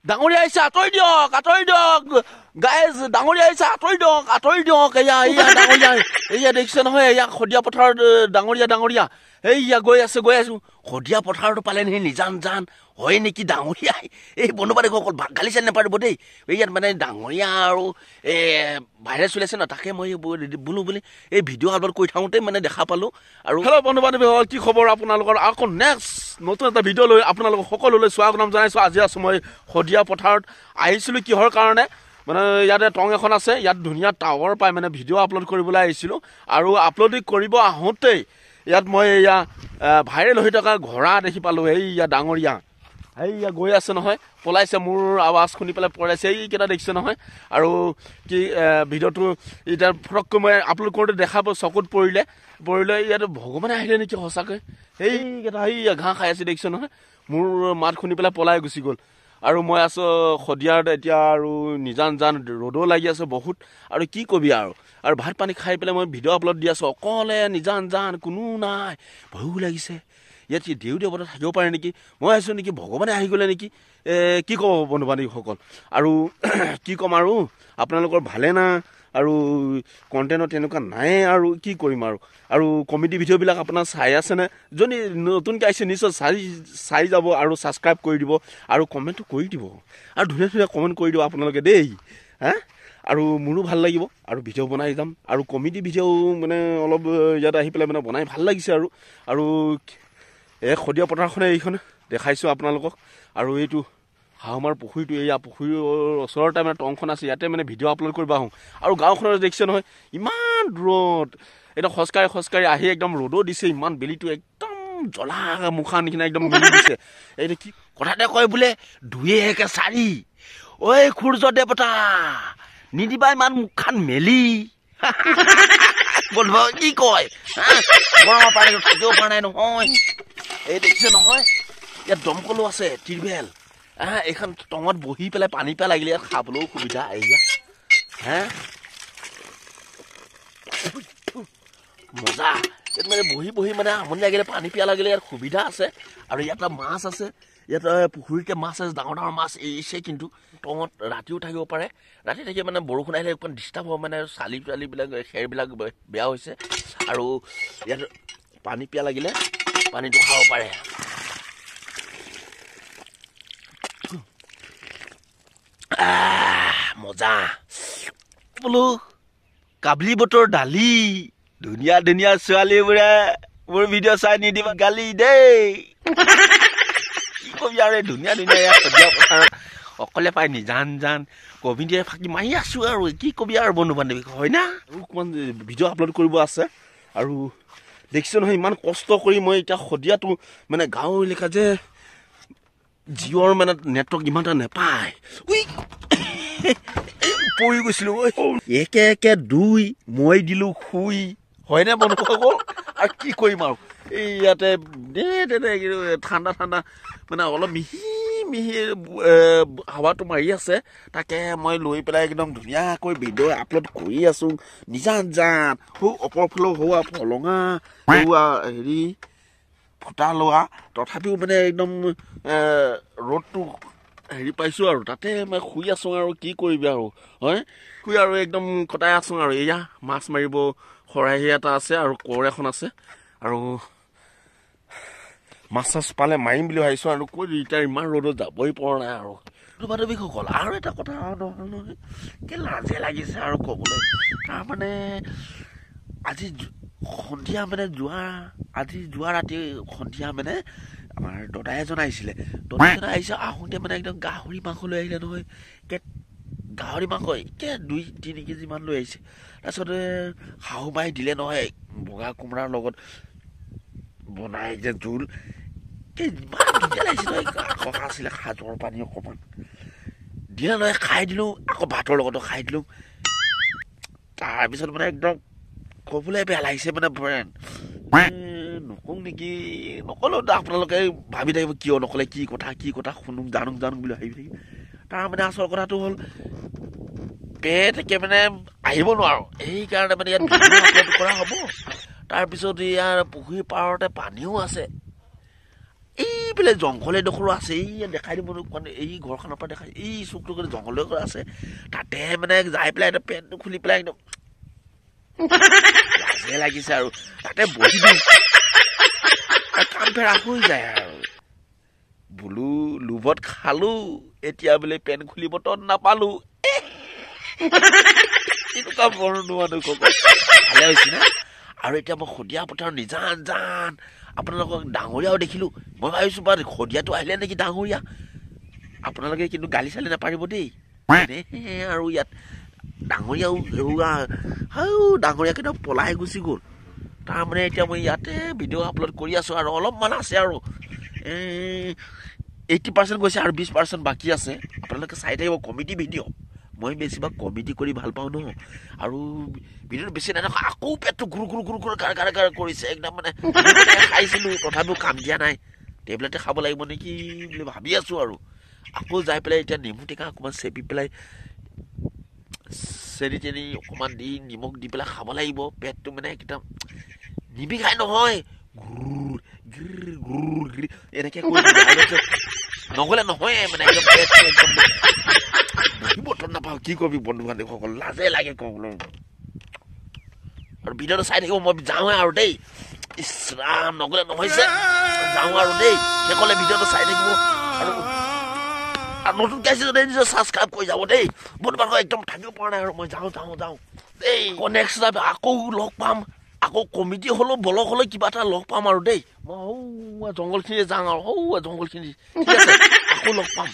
ডাঙৰীয়া আহিছে আঁতৰি দিয়ক গাইজ ডাঙৰীয়া আহিছে আঁতৰি দিয়ক এয়া ডাঙৰীয়া এয়া দেখিছে নহয় এয়া শদিয়া পথাৰত ডাঙৰীয়া এইয়া গৈ আছো শদিয়া পথাৰতো পালে নেকি নিজান জান হয় নেকি ডাঙৰীয়া এই বন্ধুবান্ধৱসকল গালি চালি নাপাৰিব দেই ইয়াত মানে ডাঙৰীয়া আৰু ভাইৰাছ চলি আছে ন তাকে মই বোলো বুলি এই ভিডিঅ' আপলোড কৰি থাকোঁতে মানে দেখা পালোঁ আৰু হেল্ল' বন্ধু-বান্ধৱীসকল কি খবৰ আপোনালোকৰ আকৌ নেক্সট নতুন এটা ভিডিঅ' লৈ আপোনালোকক সকলোলৈ স্বাগতম জনাইছোঁ আজি আছোঁ মই শদিয়া পথাৰত আহিছিলোঁ কিহৰ কাৰণে মানে ইয়াতে টং এখন আছে ইয়াত ধুনীয়া টাৱাৰ পাই মানে ভিডিঅ' আপলোড কৰিবলৈ আহিছিলোঁ আৰু আপলোড কৰিব আহোঁতেই ইয়াত মই এয়া ভাইৰেল হৈ থকা ঘোঁৰা দেখি পালোঁ এইয়া ডাঙৰীয়া এইয়া গৈ আছে নহয় পলাইছে মোৰ আৱাজ শুনি পেলাই পলাইছে এইকেইটা দেখিছে নহয় আৰু কি ভিডিঅ'টো এতিয়া ফটককৈ মই আপলোড কৰোঁতে দেখা পাওঁ চকুত পৰিলে ইয়াত ভগৱানে আহিলে নেকি সঁচাকৈ এইকেইটা এইয়া ঘাঁহ খাই আছে দেখিছে নহয় মোৰ মাত শুনি পেলাই পলাই গুচি গ'ল আৰু মই আছোঁ শদিয়াত এতিয়া আৰু নিজান জান ৰ'দো লাগি আছে বহুত আৰু কি কবি আৰু ভাত পানী খাই পেলাই মই ভিডিঅ' আপলোড দি আছোঁ অকলে নিজান জান কোনো নাই ভয়ো লাগিছে ইয়াত দেৱতা থাকিব পাৰে নেকি মই আছোঁ নেকি ভগৱানে আহি গ'লে নেকি কি ক'ব বন্ধু-বান্ধৱীসকল আৰু কি ক'ম আৰু আপোনালোকৰ ভালে না আৰু কণ্টেণ্টত তেনেকুৱা নাই আৰু কি কৰিম আৰু কমেডি ভিডিঅ'বিলাক আপোনাৰ চাই আছেনে যদি নতুনকৈ আহিছে নিশ্চয় চাই যাব আৰু ছাবস্ক্ৰাইব কৰি দিব আৰু কমেণ্টটো কৰি দিব আৰু ধুনীয়া কমেণ্ট কৰি দিব আপোনালোকে দেই আৰু মোৰো ভাল লাগিব আৰু ভিডিঅ' বনাই যাম আৰু কমেডি ভিডিঅ' মানে অলপ ইয়াত আহি পেলাই মানে বনাই ভাল লাগিছে আৰু শদিয়া পথাৰখনে এইখনে দেখাইছোঁ আপোনালোকক আৰু এইটো হাঁহমাৰ পুখুৰীটো এয়া পুখুৰীৰ ওচৰতে মানে টংখন আছে ইয়াতে মানে ভিডিঅ' আপলোড কৰিব আহোঁ আৰু গাঁওখনত দেখিছে নহয় ইমান দূৰত এতিয়া খোজকাঢ়ি আহি একদম ৰ'দো দিছে ইমান বেলিটো একদম জ্বলা মুখা নিচিনা একদম মেলি দিছে এইটো কি কথাতে কয় বোলে 2-1-4 ঐ সূৰ্য দেৱতা নিদিবা ইমান মুখখন মেলি বন্ধু কি কয় গৰমৰ পানী থাকিব পৰা নাই নহয় এই দেখিছে নহয় ইয়াত দমকলো আছে টিৰবেল এইখন টঙত বহি পেলাই পানী পেলাই লাগিলে ইয়াত খাবলৈও সুবিধা এয়া মজা ইয়াত মানে বহি মানে আমনি লাগিলে পানী পিয়া লাগিলে ইয়াত সুবিধা আছে আৰু ইয়াত মাছ আছে ইয়াত পুখুৰীতে মাছ আছে ডাঙৰ মাছ এৰিছে কিন্তু টঙত ৰাতিও থাকিব পাৰে ৰাতি থাকি মানে বৰষুণ আহিলে অকণ ডিষ্টাৰ্ব হ'ব মানে চালিবিলাক খেৰবিলাক বেয়া হৈছে আৰু ইয়াত পানী পিয়া লাগিলে পানীটো খাব পাৰে মজা বোলো কাবলি বুটৰ দালি ধুনীয়া ছোৱালীবোৰে মোৰ ভিডিঅ' চাই নিদিবা গালি দেই কি কবি আৰু ধুনীয়া শদিয়া পথাৰত অকলে পাই নিজান জান কমেডিয়ে ফাঁকি মাৰি আছোঁ আৰু কি কবি আৰু বন্ধু-বান্ধৱী হয় না আৰু অকণমান ভিডিঅ' আপলোড কৰিব আছে আৰু দেখিছোঁ নহয় ইমান কষ্ট কৰি মই এতিয়া শদিয়াটো মানে গাঁও এলেকা যে জিঅ'ৰ মানে নেটৱৰ্ক ইমান এটা নেপায় পৰি গৈছিলোঁ একে 2 মই দিলোঁ শুই হয়নে বন্ধুসকল আৰু কি কৰিম আৰু এই ইয়াতে ঠাণ্ডা মানে অলপ মিহি হাৱাটো মাৰি আছে তাকে মই লৈ পেলাই একদম ধুনীয়াকৈ ভিডিঅ' আপলোড কৰি আছোঁ নিজান জান অপৰ ফালেও হোৱা ফলঙা হোৱা হেৰি ফুটা লোৱা তথাপিও মানে একদম ৰ'দটো হেৰি পাইছোঁ আৰু তাতে মই শুই আছোঁ আৰু কি কৰিবি আৰু হয় শুই আৰু একদম কটাই আছোঁ আৰু এয়া মাছ মাৰিব খৰাহি এটা আছে আৰু কোৰ এখন আছে আৰু মাছ পালে মাৰিম বুলি ভাবিছোঁ আৰু কৈ এতিয়া ইমান ৰ'দত যাবই পৰা নাই আৰু বন্ধু-বান্ধৱীসকল আৰু এটা কথা নহয় কি লাজে লাগিছে আৰু ক'বলৈ তাৰমানে আজি সন্ধিয়া মানে যোৱা ৰাতি সন্ধিয়া মানে আমাৰ দাদা এজন আহিছিলে আহোঁতে মানে একদম গাহৰি মাংস লৈ আহিলে নহয় গাহৰি মাংস 2-3 কেজি মান লৈ আহিছে তাৰপিছতে শাহু মাই দিলে নহয় বগা কোমোৰাৰ লগত বনাই যে জোল ইমান ধুনীয়া লাগিছে নহয় কথা আছিলে সাজৰ পানী অকণমান দিলে নহয় খাই দিলোঁ আকৌ ভাতৰ লগতো খাই দিলোঁ তাৰপিছত মানে একদম ক'বলৈ বেয়া লাগিছে মানে ফ্ৰেণ্ড নকওঁ নেকি নক'লেও আপোনালোকে ভাবি থাকিব কিয় নক'লে কি কথা শুনো জানো বুলি ভাবি থাকিব তাৰমানে আচল কথাটো হ'ল পেটকে মানে আহিব নোৱাৰোঁ সেইকাৰণে মানে ইয়াত আপলোড কৰা হ'ব তাৰপিছত ইয়াৰ পুখুৰী পাৰতে পানীও আছে এই পেলাই জংঘলে ডখৰ আছে এই দেখাই দিব মানে এই ঘৰখনৰ পৰা দেখাই এই চুকটো কৰি জংঘলে আছে তাতে মানে যাই পেলাই এটা পেণ্টটো খুলি পেলাই একদম লাজে লাগিছে আৰু তাতে বহি দিওঁ কাম ফেৰা হৈ যায় আৰু বোলো লোভত খালো এতিয়া বোলে পেণ্ট খুলিবতো নাপালো এনেকুৱা বৰ্ণনা ভালে হৈছে না আৰু এতিয়া মই শদিয়া পথাৰ নিজান জান আপোনালোকক ডাঙৰীয়াও দেখিলো মই ভাবিছো বা শদিয়াটো আহিলে নেকি ডাঙৰীয়া আপোনালোকে কিন্তু গালি চালি নাপাৰিব দেই আৰু ইয়াত ডাঙৰীয়াও ডাঙৰীয়া কিন্তু পলাই গুচি গ'ল তাৰমানে এতিয়া মই ইয়াতে ভিডিঅ' আপলোড কৰি আছো আৰু অলপমান আছে আৰু 80% গৈছে আৰু 20% বাকী আছে আপোনালোকে চাই থাকিব কমেডি ভিডিঅ' মই বেছিভাগ কমেডি কৰি ভাল পাওঁ ন আৰু ভিডিঅ'টো বেছি নাই আকৌ পেটটো ঘুৰু ঘুৰু ঘুৰু ঘুৰু গাৰ গাৰ গাৰ কৰিছে একদম মানে খাইছিলো তথাপিও কাম দিয়া নাই টেবলেটে খাব লাগিব নেকি বুলি ভাবি আছো আৰু আকৌ যাই পেলাই এতিয়া নেমু টেঙা অকণমান চেপি পেলাই চেনি চেনি অকণমান দি নিমখ দি পেলাই খাব লাগিব পেটটো মানে একদম নিবিখাই নহয় এনেকে নগলে নহয় মানে একদম পেটটো একদম বটন নাপাওঁ কি কবি বন্ধু বান্ধৱীসকল লাজে লাগে ক'বলৈ আৰু ভিডিঅ'টো চাই থাকিব মই যাওঁৱে আৰু দেই ইছৰাম নগলে নহৈছে যাওঁ আৰু দেই সেইকলে ভিডিঅ'টো চাই থাকিব আৰু নতুন গাইছে যদি নিজৰ ছাবস্ক্ৰাইব কৰি যাব দেই বন্ধু বান্ধৱ একদম থাকিব পৰা নাই আৰু মই যাওঁ দেই নেক্সট টাইম আকৌ লগ পাম আকৌ কমিটি হ'লেও ব্লগ হ'লেও কিবা এটা লগ পাম আৰু দেই মই জংঘলখিনি যাওঁ আৰু জংঘলখিনি ঠিক আছে আকৌ লগ পাম